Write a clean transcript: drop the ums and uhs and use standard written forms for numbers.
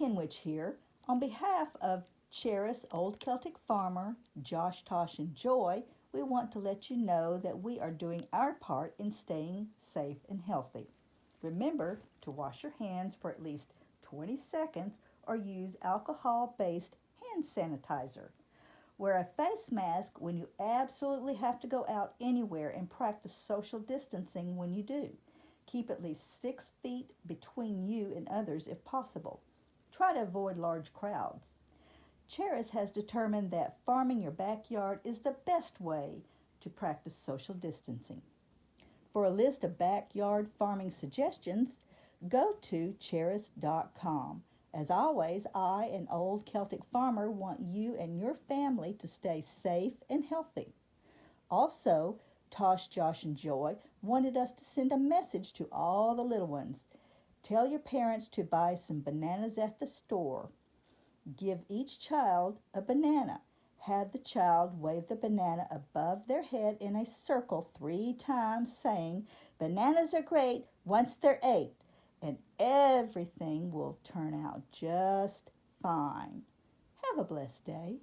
KinWitch here. On behalf of Cheris Old Celtic Farmer, Josh, Tosh, and Joy, we want to let you know that we are doing our part in staying safe and healthy. Remember to wash your hands for at least 20 seconds or use alcohol-based hand sanitizer. Wear a face mask when you absolutely have to go out anywhere and practice social distancing when you do. Keep at least 6 feet between you and others if possible. Try to avoid large crowds. Cheris has determined that farming your backyard is the best way to practice social distancing. For a list of backyard farming suggestions, go to cheris.com. As always, I, an old Celtic farmer, want you and your family to stay safe and healthy. Also, Tosh, Josh, and Joy wanted us to send a message to all the little ones. Tell your parents to buy some bananas at the store. Give each child a banana. Have the child wave the banana above their head in a circle 3 times, saying, "Bananas are great once they're ate," and everything will turn out just fine. Have a blessed day.